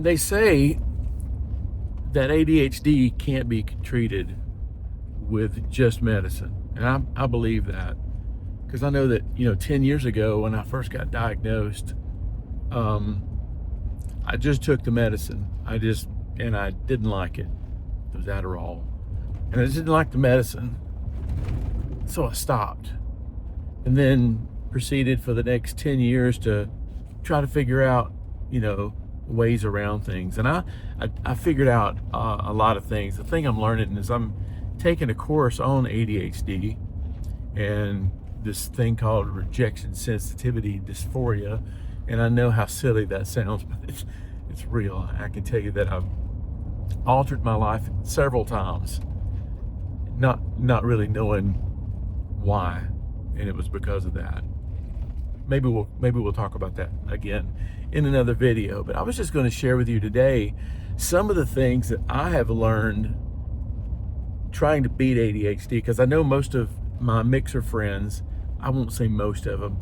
they say that ADHD can't be treated with just medicine. And I believe that, because I know that, 10 years ago when I first got diagnosed, I just took the medicine. And I didn't like it. It was Adderall. And I just didn't like the medicine. So I stopped. And then proceeded for the next 10 years to try to figure out, ways around things. And I figured out a lot of things. The thing I'm learning is I'm taking a course on ADHD and this thing called rejection sensitivity dysphoria. And I know how silly that sounds, but it's real. I can tell you that I've altered my life several times, not really knowing why, and it was because of that. Maybe we'll talk about that again in another video, but I was just going to share with you today some of the things that I have learned trying to beat ADHD, because I know most of my mixer friends, I won't say most of them,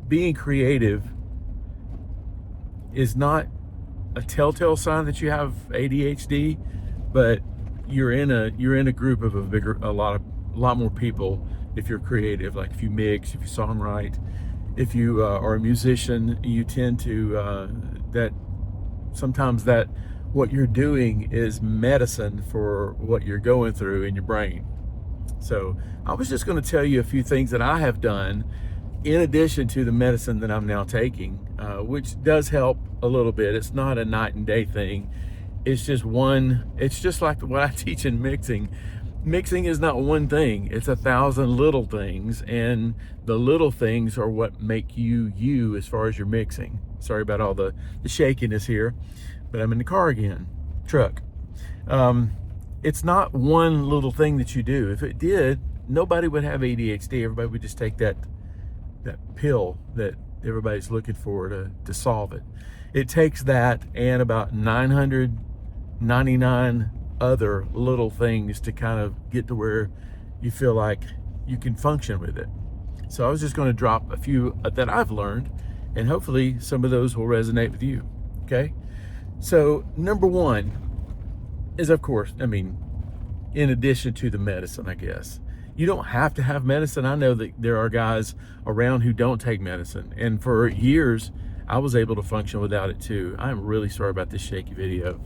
being creative is not a telltale sign that you have ADHD, but you're in a group of a lot more people if you're creative. Like if you mix, if you songwrite, if you are a musician, you tend to that sometimes that what you're doing is medicine for what you're going through in your brain. So I was just going to tell you a few things that I have done in addition to the medicine that I'm now taking, which does help a little bit. It's not a night and day thing. It's just like what I teach in mixing. Mixing is not one thing. It's 1,000 little things, and the little things are what make you as far as your mixing. Sorry about all the shakiness here, but I'm in the car again, truck. It's not one little thing that you do. If it did, nobody would have ADHD. Everybody would just take that pill that everybody's looking for to solve it. It takes that and about 999 other little things to kind of get to where you feel like you can function with it. So I was just going to drop a few that I've learned, and hopefully some of those will resonate with you. Okay? So number one is, of course, in addition to the medicine, I guess, you don't have to have medicine. I know that there are guys around who don't take medicine, and for years I was able to function without it too. I'm really sorry about this shaky video,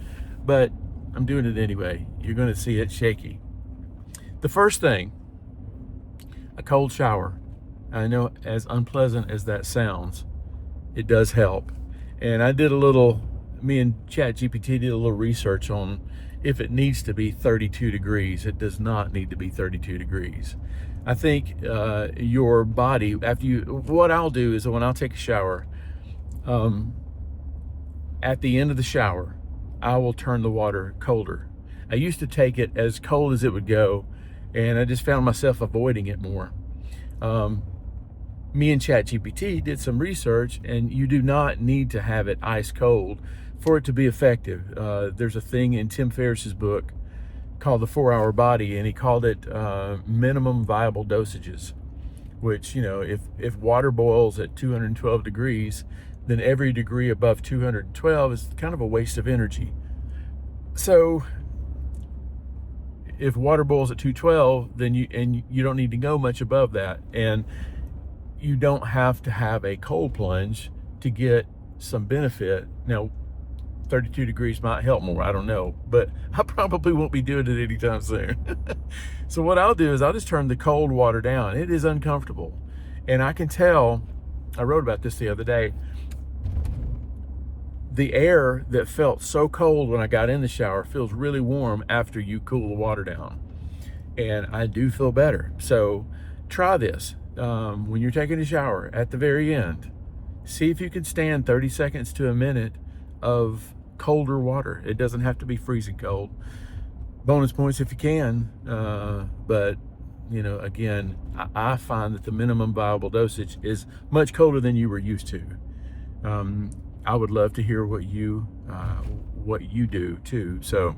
but I'm doing it anyway. You're going to see it shaky. The first thing, a cold shower. I know, as unpleasant as that sounds, it does help. And me and ChatGPT did a little research on if it needs to be 32 degrees. It does not need to be 32 degrees. I think your body, what I'll do is when I'll take a shower, at the end of the shower, I will turn the water colder. I used to take it as cold as it would go, and I just found myself avoiding it more. Me and ChatGPT did some research, and you do not need to have it ice cold for it to be effective. There's a thing in Tim Ferriss's book called The 4-Hour Body, and he called it minimum viable dosages, which, if water boils at 212 degrees, then every degree above 212 is kind of a waste of energy. So if water boils at 212, then you don't need to go much above that, and you don't have to have a cold plunge to get some benefit. Now, 32 degrees might help more, I don't know, but I probably won't be doing it anytime soon. So what I'll do is I'll just turn the cold water down. It is uncomfortable, and I can tell, I wrote about this the other day, the air that felt so cold when I got in the shower feels really warm after you cool the water down, and I do feel better. So try this when you're taking a shower. At the very end, see if you can stand 30 seconds to a minute of colder water. It doesn't have to be freezing cold. Bonus points if you can, but again, I find that the minimum viable dosage is much colder than you were used to. I would love to hear what you do too. So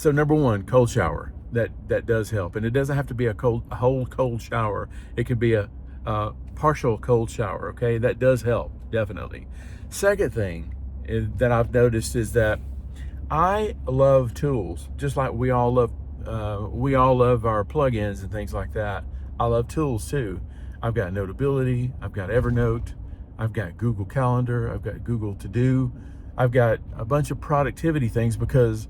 number one, cold shower. That does help, and it doesn't have to be a whole cold shower. It could be a partial cold shower. Okay, that does help, definitely. Second thing, that I've noticed is that I love tools, just like we all love our plugins and things like that. I love tools too. I've got Notability, I've got Evernote, I've got Google Calendar, I've got Google To Do, I've got a bunch of productivity things because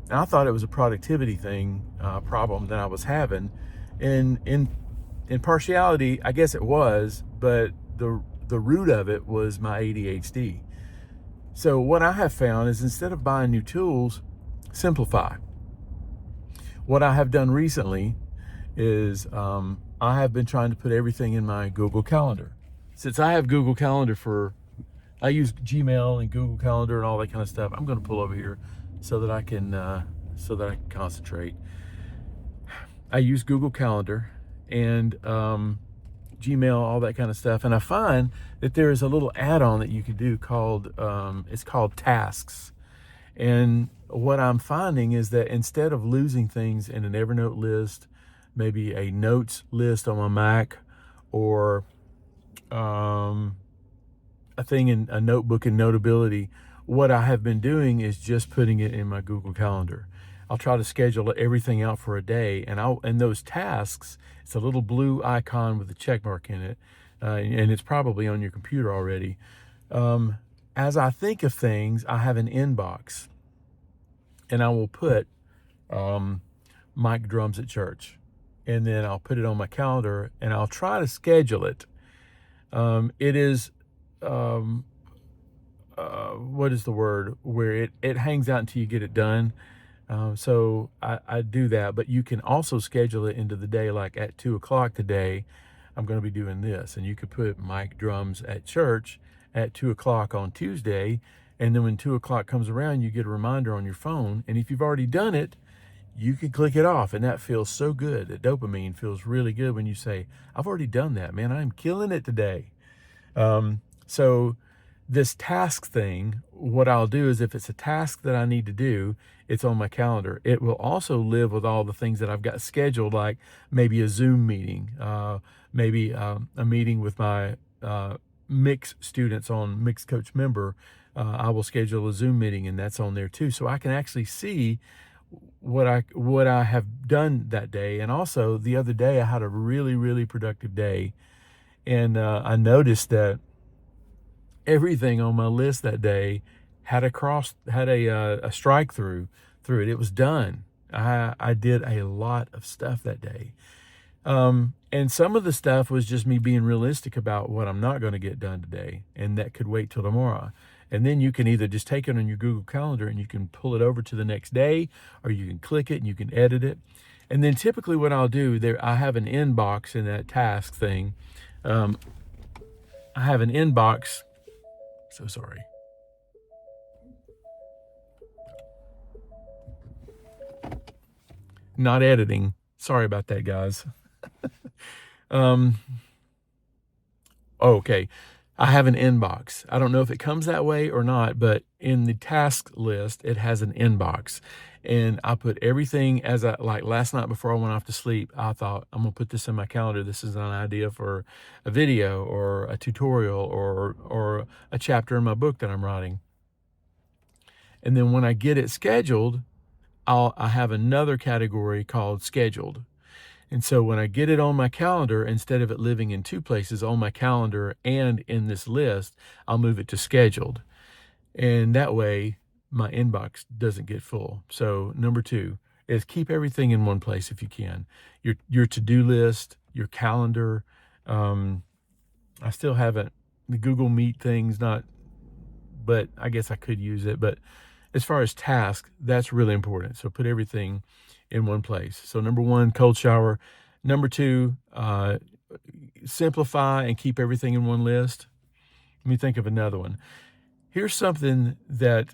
I thought it was a productivity thing problem that I was having, and in partiality, I guess it was, but the root of it was my ADHD. So what I have found is instead of buying new tools, simplify. What I have done recently is I have been trying to put everything in my Google Calendar. Since I have Google Calendar I use Gmail and Google Calendar and all that kind of stuff. I'm going to pull over here so that I can concentrate. I use Google Calendar and Gmail, all that kind of stuff, and I find that there is a little add-on that you can do called it's called Tasks. And what I'm finding is that instead of losing things in an Evernote list, maybe a notes list on my Mac, or a thing in a notebook in Notability, what I have been doing is just putting it in my Google Calendar. I'll try to schedule everything out for a day, and those tasks, it's a little blue icon with a check mark in it, and it's probably on your computer already. As I think of things, I have an inbox, and I will put Mike Drums at Church, and then I'll put it on my calendar, and I'll try to schedule it. It is what is the word, where it hangs out until you get it done. So I do that, but you can also schedule it into the day, like at 2:00 today, I'm going to be doing this. And you could put Mike Drums at Church at 2:00 on Tuesday. And then when 2:00 comes around, you get a reminder on your phone. And if you've already done it, you can click it off. And that feels so good. The dopamine feels really good when you say, I've already done that, man. I'm killing it today. So this task thing, what I'll do is if it's a task that I need to do, it's on my calendar. It will also live with all the things that I've got scheduled, like maybe a Zoom meeting, maybe a meeting with my mix students on Mix Coach Member. I will schedule a Zoom meeting, and that's on there too. So I can actually see what I have done that day. And also the other day I had a really, really productive day. And I noticed that everything on my list that day had a strike through it. It was done. I did a lot of stuff that day. And some of the stuff was just me being realistic about what I'm not going to get done today, and that could wait till tomorrow. And then you can either just take it on your Google Calendar and you can pull it over to the next day, or you can click it and you can edit it. And then typically what I'll do there, I have an inbox in that task thing. I have an inbox. So sorry. Not editing. Sorry about that, guys. Okay. I have an inbox. I don't know if it comes that way or not, but in the task list, it has an inbox. And I put everything like last night before I went off to sleep, I thought, I'm going to put this in my calendar. This is an idea for a video or a tutorial or a chapter in my book that I'm writing. And then when I get it scheduled, I have another category called scheduled. And so when I get it on my calendar, instead of it living in two places, on my calendar and in this list, I'll move it to scheduled. And that way my inbox doesn't get full. So number 2 is keep everything in one place if you can. Your to-do list, your calendar. I still haven't, the Google Meet thing's not, but I guess I could use it. But as far as tasks, that's really important. So put everything in one place. So number 1, cold shower. Number 2, simplify and keep everything in one list. Let me think of another one. Here's something that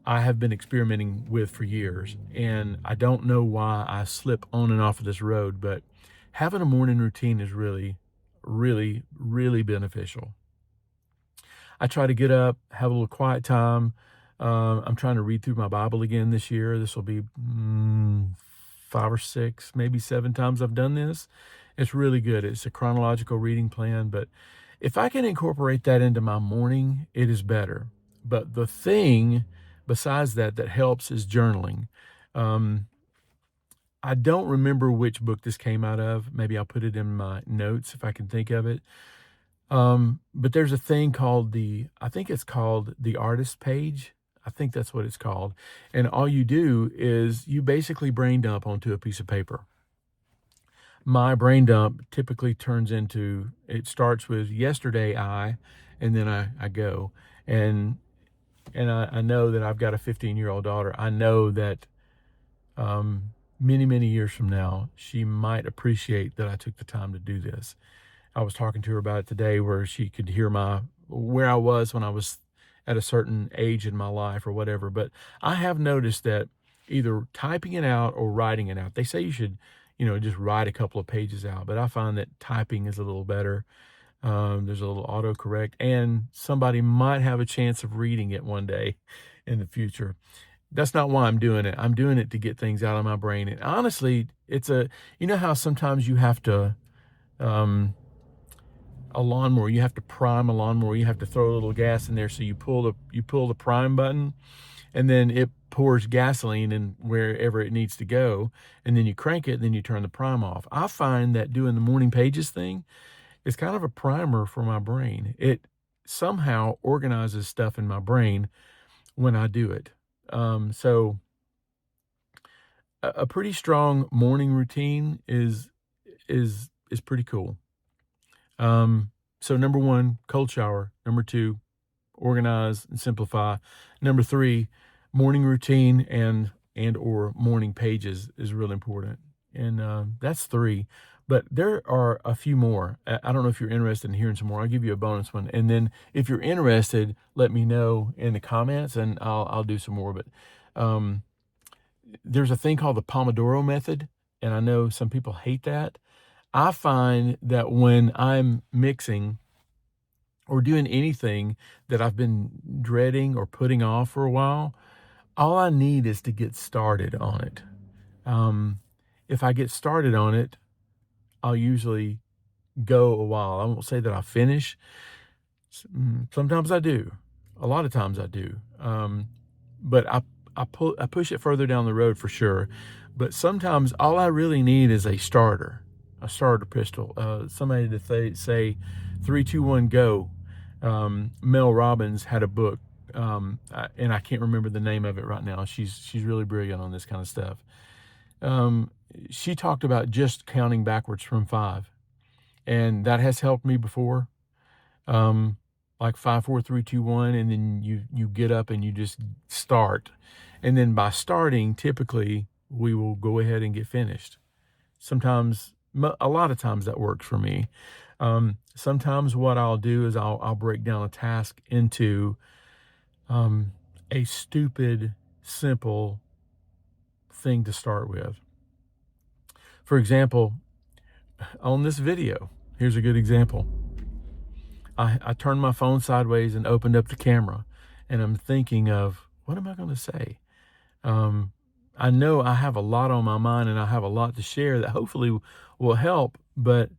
I have been experimenting with for years, and I don't know why I slip on and off of this road, but having a morning routine is really, really, really beneficial. I try to get up, have a little quiet time. I'm trying to read through my Bible again this year. This will be 5 or 6, maybe 7 times I've done this. It's really good. It's a chronological reading plan, but if I can incorporate that into my morning, it is better. But the thing besides that helps is journaling. I don't remember which book this came out of. Maybe I'll put it in my notes if I can think of it. But there's a thing called I think it's called the artist page. I think that's what it's called. And all you do is you basically brain dump onto a piece of paper. My brain dump typically it starts with yesterday and then I go. And I know that I've got a 15-year-old daughter. I know that many, many years from now, she might appreciate that I took the time to do this. I was talking to her about it today, where she could hear where I was when I was at a certain age in my life or whatever. But I have noticed that either typing it out or writing it out, they say you should, just write a couple of pages out, but I find that typing is a little better. There's a little autocorrect, and somebody might have a chance of reading it one day in the future. That's not why I'm doing it. I'm doing it to get things out of my brain. And honestly, you know how sometimes you have to, a lawnmower, you have to prime a lawnmower, you have to throw a little gas in there. So you pull the prime button, and then it pours gasoline in wherever it needs to go. And then you crank it, and then you turn the prime off. I find that doing the morning pages thing is kind of a primer for my brain. It somehow organizes stuff in my brain when I do it. So a pretty strong morning routine is pretty cool. So number 1, cold shower. Number 2, organize and simplify. Number 3, morning routine and or morning pages is really important. And that's 3. But there are a few more. I don't know if you're interested in hearing some more. I'll give you a bonus one. And then if you're interested, let me know in the comments and I'll do some more. But there's a thing called the Pomodoro method. And I know some people hate that. I find that when I'm mixing or doing anything that I've been dreading or putting off for a while, all I need is to get started on it. If I get started on it, I'll usually go a while. I won't say that I finish. Sometimes I do. A lot of times I do. But I push it further down the road for sure. But sometimes all I really need is a starter pistol. Somebody to say 3, 2, 1, go. Mel Robbins had a book, and I can't remember the name of it right now. She's really brilliant on this kind of stuff. She talked about just counting backwards from 5, and that has helped me before. Like 5, 4, 3, 2, 1, and then you get up and you just start. And then by starting, typically we will go ahead and get finished. Sometimes, a lot of times that works for me. Sometimes what I'll do is I'll break down a task into a stupid, simple thing to start with. For example, on this video, here's a good example. I turned my phone sideways and opened up the camera, and I'm thinking of, what am I going to say? I know I have a lot on my mind and I have a lot to share that hopefully will help, but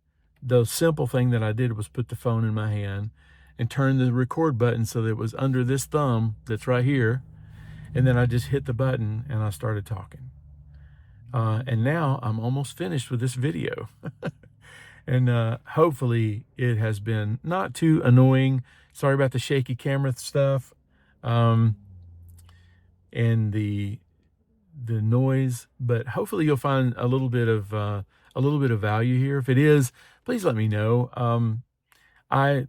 the simple thing that I did was put the phone in my hand and turn the record button so that it was under this thumb that's right here, and then I just hit the button and I started talking. And now I'm almost finished with this video. And hopefully it has been not too annoying. Sorry about the shaky camera stuff, and the noise, but hopefully you'll find a little bit of value here. If it is, please let me know. I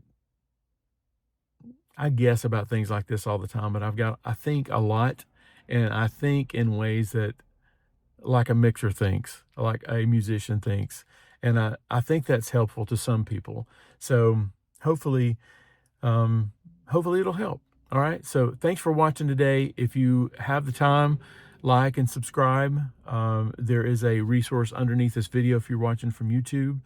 guess about things like this all the time, but I think a lot, and I think in ways that like a mixer thinks, like a musician thinks. And I think that's helpful to some people. So hopefully it'll help. All right. So thanks for watching today. If you have the time, like and subscribe. There is a resource underneath this video if you're watching from YouTube.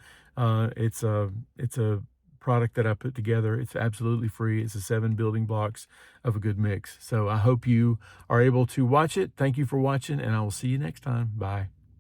It's a product that I put together. It's absolutely free. It's the 7 building blocks of a good mix. So I hope you are able to watch it. Thank you for watching, and I will see you next time. Bye.